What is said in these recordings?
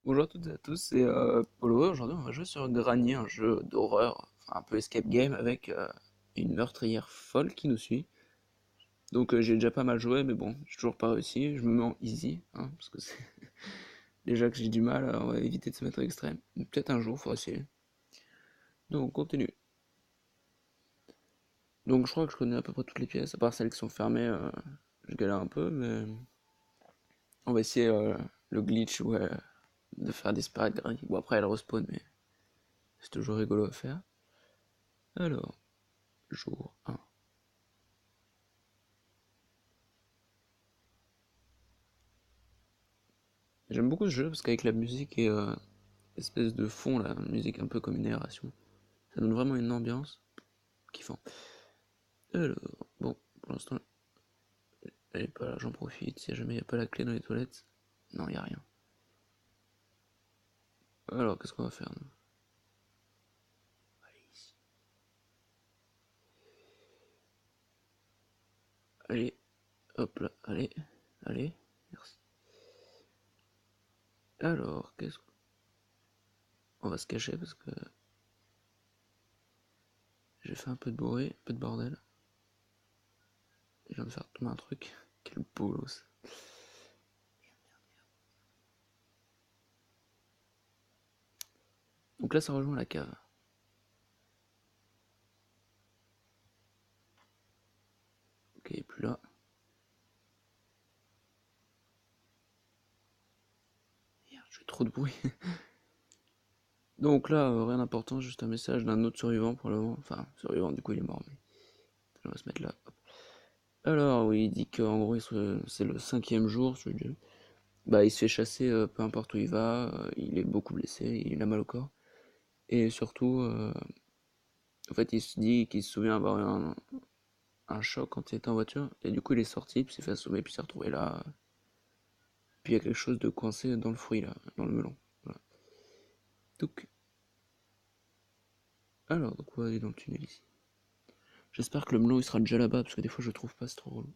Bonjour à toutes et à tous, c'est Polo. Aujourd'hui, on va jouer sur Granier, un jeu d'horreur, enfin un peu escape game avec une meurtrière folle qui nous suit. Donc j'ai déjà pas mal joué, mais bon, j'ai toujours pas réussi. Je me mets en easy, hein, parce que c'est déjà que j'ai du mal, on va éviter de se mettre à extrême. Peut-être un jour, faudra essayer. Donc on continue. Donc je crois que je connais à peu près toutes les pièces, à part celles qui sont fermées, je galère un peu, mais on va essayer le glitch ouais, de faire disparaître Granny. Bon après elle respawn, mais c'est toujours rigolo à faire. Alors, jour 1. J'aime beaucoup ce jeu parce qu'avec la musique et l'espèce de fond, la musique un peu comme une aération, ça donne vraiment une ambiance kiffant. Alors, bon, pour l'instant, elle est pas là, j'en profite. Si jamais il n'y a pas la clé dans les toilettes, non, il n'y a rien. Alors, qu'est-ce qu'on va faire nous? Allez, ici. Allez, hop là, allez, allez, merci. Alors, qu'est-ce qu'on va se cacher parce que j'ai fait un peu de bruit, un peu de bordel. Je viens de faire tomber un truc. Quel bolos. Donc là, ça rejoint la cave. Ok, il est plus là. Merde, je fais trop de bruit. Donc là, rien d'important, juste un message d'un autre survivant pour le moment. Enfin, survivant, du coup, il est mort, mais on va se mettre là. Hop. Alors, oui, il dit qu'en gros, c'est le cinquième jour, bah, il se fait chasser peu importe où il va, il est beaucoup blessé, il a mal au corps. Et surtout, en fait, il se dit qu'il se souvient avoir eu un choc quand il était en voiture, et du coup, il est sorti, puis il s'est fait assommer, puis il s'est retrouvé là. Puis il y a quelque chose de coincé dans le fruit, là, dans le melon. Voilà. Donc, donc on va aller dans le tunnel ici. J'espère que le melon il sera déjà là-bas, parce que des fois je le trouve pas, c'est trop relou.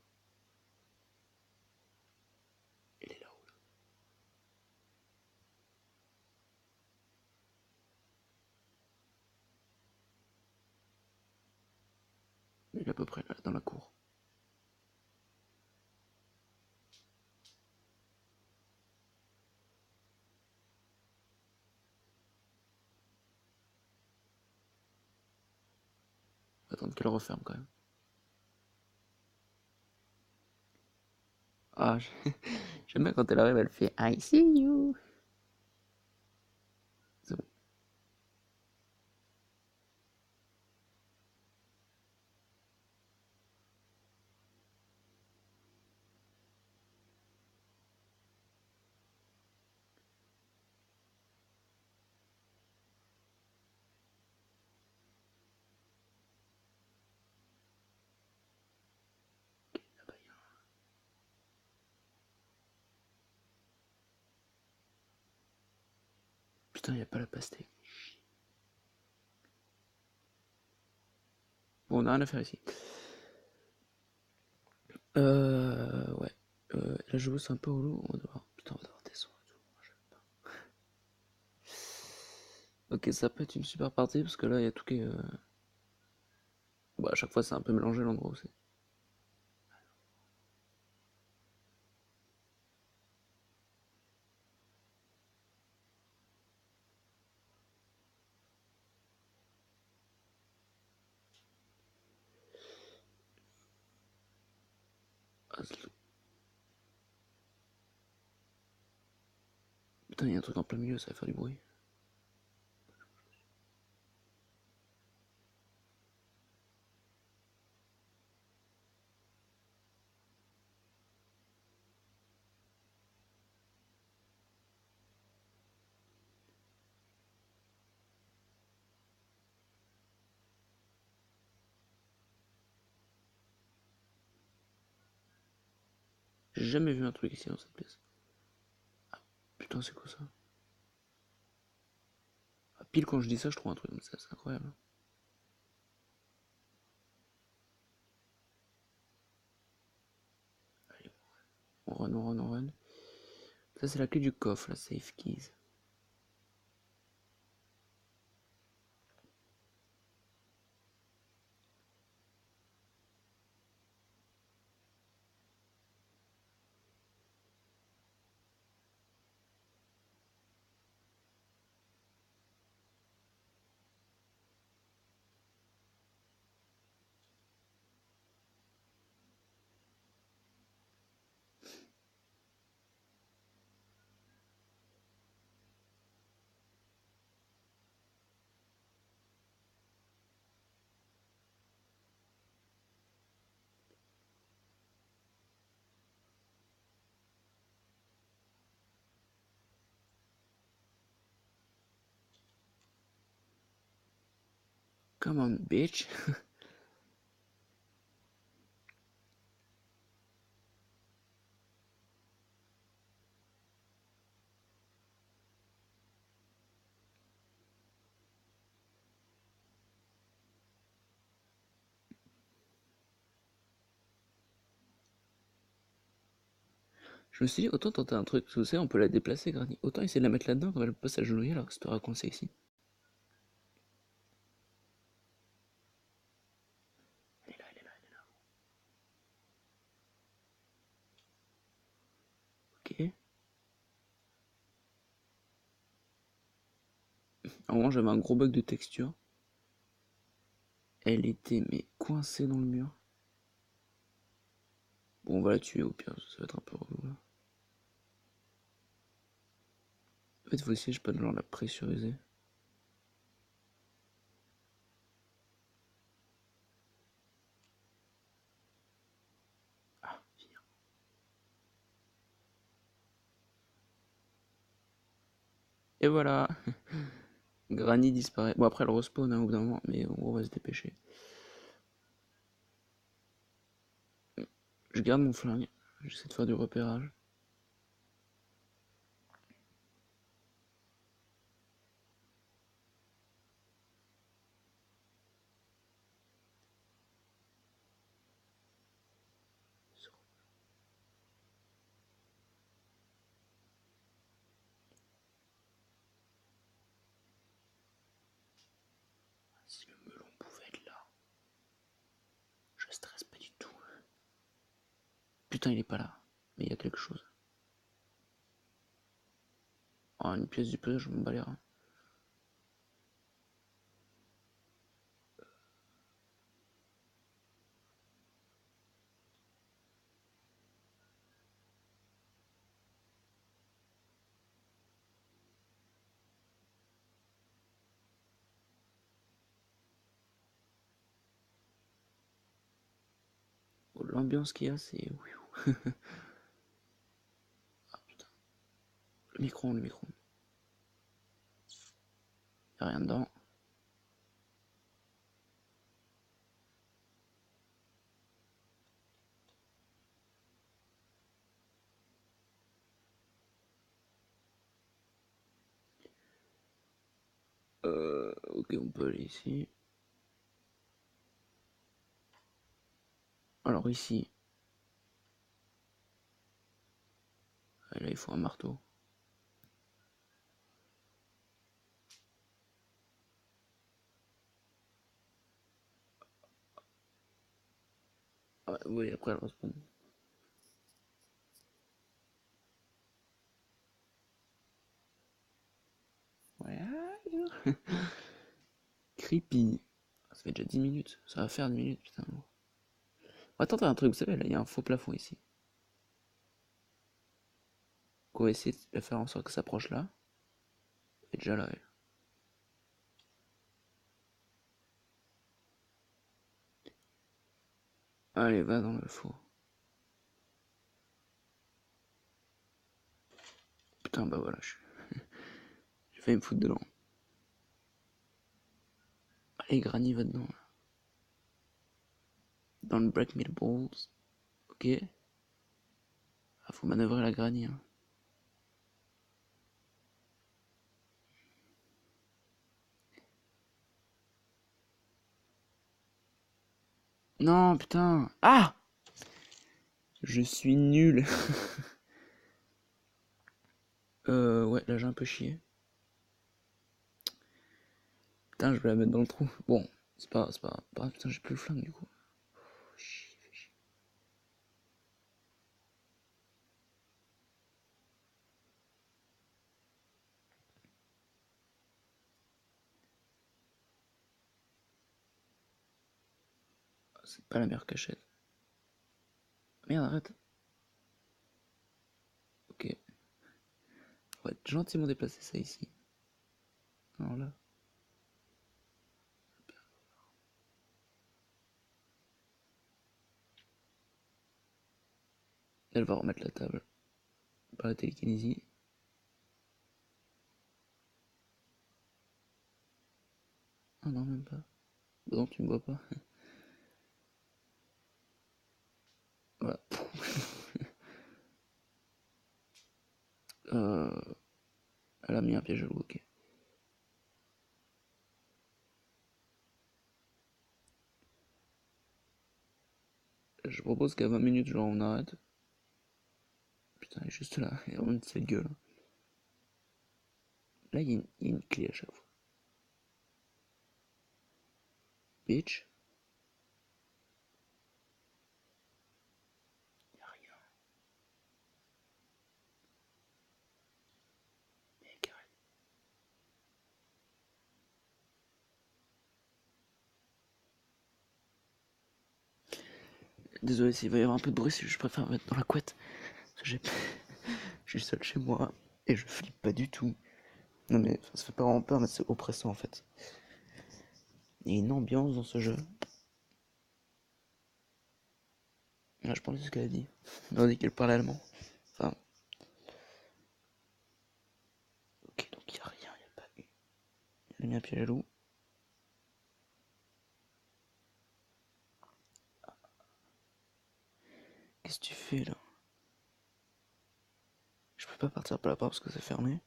Il est là-haut. Il est à peu près là, dans la cour. On va attendre qu'elle referme quand même. Ah, j'aime bien quand elle arrive, elle fait I see you. C'est bon. Ah bah, putain, y a pas la pastèque. Bon, on a rien à faire ici. Ouais. Là, je c'est un peu relou. On va devoir. Putain, on va devoir descendre et tout. Moi, j'aime pas. Ok, ça peut être une super partie parce que là, il y a tout qui est. Bah, à chaque fois, c'est un peu mélangé l'endroit aussi. Ah, putain, il y a un truc en plein milieu, ça va faire du bruit. J'ai jamais vu un truc ici dans cette pièce. Putain, c'est quoi ça? Ah, pile quand je dis ça, je trouve un truc, mais ça, c'est incroyable. Allez, on run, on run, on run. Ça, c'est la clé du coffre, la safe keys. Come on, bitch. Je me suis dit, autant tenter un truc, parce que vous savez, on peut la déplacer, Granny. Autant essayer de la mettre là-dedans quand elle peut s'agenouiller alors que c'est coincé ici. Elle est là, elle est là, elle est là. Ok. À un moment, j'avais un gros bug de texture. Elle était, mais coincée dans le mur. Bon, on va la tuer au pire, ça va être un peu relou là. En fait, faut essayer, je sais pas, de genre la pressuriser. Ah, viens. Et voilà. Granny disparaît. Bon, après, elle respawn hein, au bout d'un moment, mais en gros, on va se dépêcher. Je garde mon flingue. J'essaie de faire du repérage. Si le melon pouvait être là, je stresse pas du tout. Putain, il est pas là. Mais il y a quelque chose. Oh, une pièce du puzzle, je m'en bats les reins. Oh, l'ambiance qu'il y a, c'est. Ah putain. Le micro-ondes, le micro-ondes. Y'a rien dedans. Ok, on peut aller ici. Alors ici. Là, il faut un marteau. Ah, oui, après elle respawn. Ouais. Creepy. Ça fait déjà 10 minutes. Ça va faire 10 minutes, putain. Attends, t'as un truc, vous savez, là, il y a un faux plafond ici. On va essayer de faire en sorte que ça s'approche là. Elle est déjà là, elle. Allez, va dans le faux. Putain, bah voilà, j'ai failli me foutre dedans. Allez, Granny va dedans. Dans le break me the balls. Ok. Ah, faut manœuvrer la Granny. Hein. Non, putain. Ah! Je suis nul. Ouais, là j'ai un peu chié. Putain, je vais la mettre dans le trou. Bon, c'est pas grave. Putain, j'ai plus le flingue du coup. C'est pas la meilleure cachette. Merde, arrête. Ok. On va gentiment déplacer ça ici. Alors là. Elle va remettre la table par la télékinésie. Ah non, même pas. Bah non, tu me vois pas. Voilà. Euh, Elle a mis un piège à loup, ok. Je propose qu'à 20 minutes, genre, on arrête. Putain, il est juste là, il a vraiment de cette gueule. Là, il y a une clé à chaque fois. Bitch. Y a rien, mec, arrête. Désolé s'il va y avoir un peu de bruit, je préfère me mettre dans la couette. Parce que je suis seul chez moi et je flippe pas du tout. Non mais ça fait pas vraiment peur, mais c'est oppressant en fait. Il y a une ambiance dans ce jeu. Ah, je pensais ce qu'elle a dit. Elle a dit qu'elle parlait allemand. Enfin, ok, donc il y a rien, il y a pas eu. Elle a mis un piège à loup. Qu'est-ce que tu fais là? Je peux pas partir par la porte parce que c'est fermé.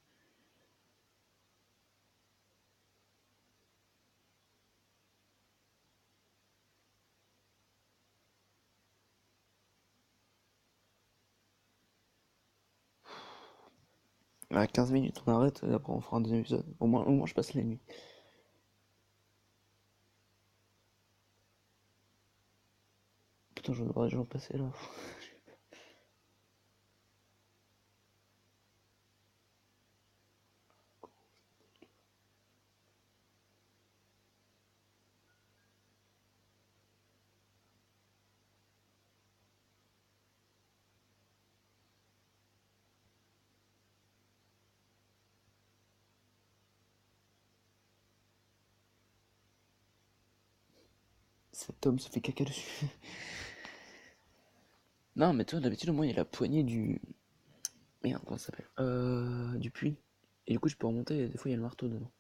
À 15 minutes on arrête et après on fera un deuxième épisode. Au moins je passe la nuit. Putain, je vais devoir déjà passer là. Cet homme se fait caca dessus. Non, mais toi, d'habitude, au moins, il y a la poignée du. Merde, comment ça s'appelle? Du puits. Et du coup, je peux remonter et des fois, il y a le marteau dedans.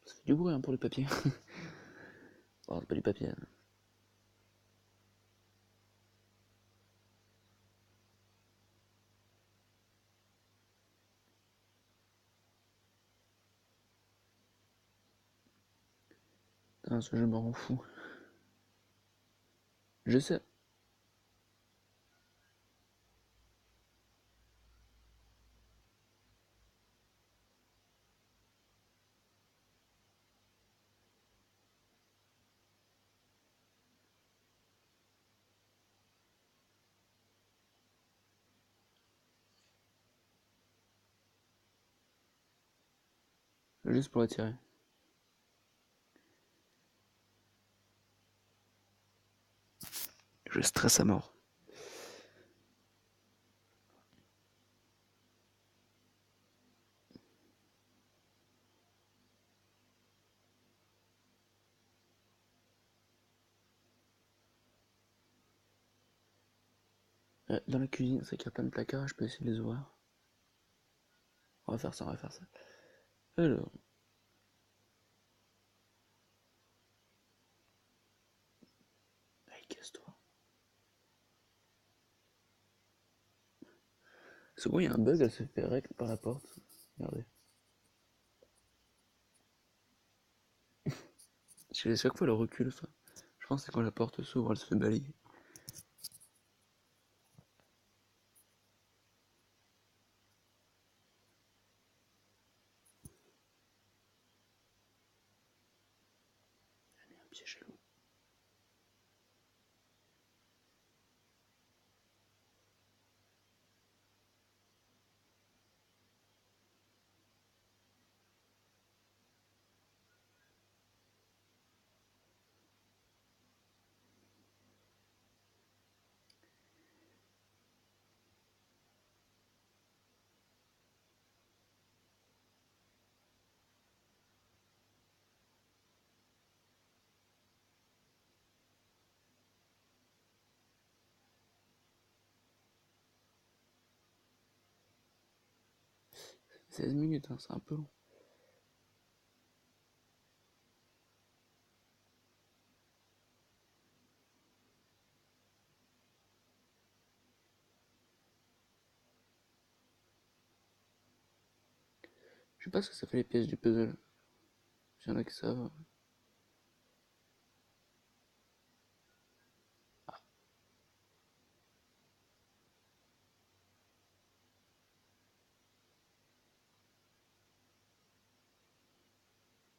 Ça fait du bruit hein, pour le papier. Oh, c'est pas du papier. Putain, ce jeu me rend fou. Je sais. Juste pour l'attirer. Je stresse à mort. Dans la cuisine, c'est qu'il y a plein de placards, je peux essayer de les ouvrir. On va faire ça, on va faire ça. Alors, allez, casse-toi. C'est bon, il y a un bug, elle se fait rec par la porte. Regardez. Chaque fois, elle recule, ça. Je pense que c'est quand la porte s'ouvre, elle se fait balayer. c'est chelou. « 16 minutes, hein, c'est un peu long. Je sais pas ce que ça fait les pièces du puzzle. S'il y en a qui savent.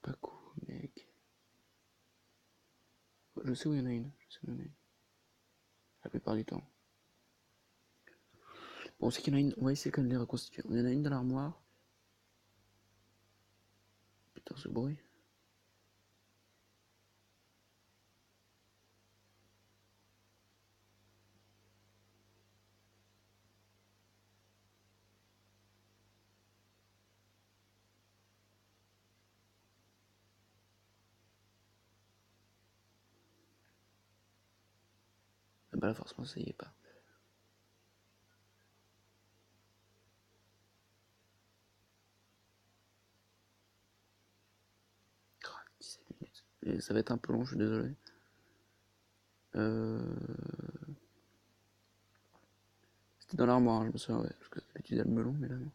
Pas cool, mec. Je sais où il y en a une. Je sais où il y en a une. La plupart du temps. Bon, on sait qu'il y en a une. On va essayer quand même de les reconstituer. Il y en a une dans l'armoire. Putain, ce bruit. Ah bah là, forcément, ça y est pas. Oh, 17 minutes. Et ça va être un peu long, je suis désolé. C'était dans l'armoire, hein, je me souviens, ouais. Parce que d'habitude, elle me long, mais là, non.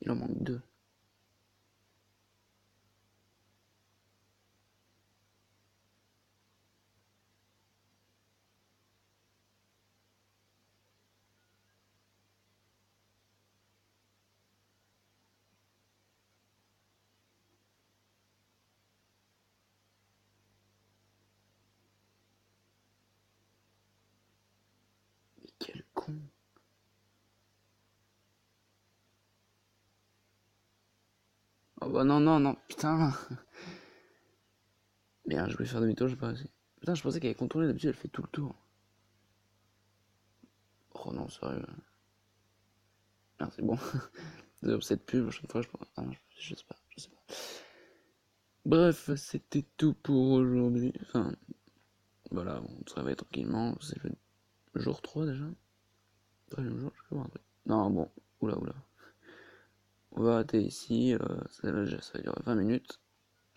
Il en manque deux. Mais quel con. Oh bah non, non, non, putain. Merde, je voulais faire demi-tour, j'ai pas réussi. Putain, je pensais qu'elle avait contourné, d'habitude, elle fait tout le tour. Oh non, sérieux. Ah, c'est bon. Désolé cette pub, la prochaine fois, je pense. Ah non, je sais pas, je sais pas. Bref, c'était tout pour aujourd'hui. Enfin, voilà, on se réveille tranquillement. C'est le jour 3 déjà. Troisième jour, je peux voir un truc. Non, bon, oula, oula. On va arrêter ici, ça va durer 20 minutes.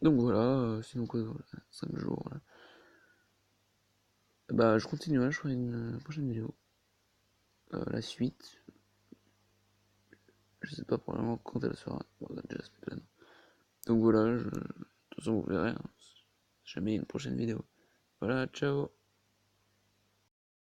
Donc voilà, sinon quoi, voilà, 5 jours. Voilà. Bah, je continuerai, je ferai une prochaine vidéo. La suite, je sais pas probablement quand elle sera. Bon, déjà, ça fait plein. Donc voilà, de toute façon, vous verrez, hein, jamais une prochaine vidéo. Voilà, ciao!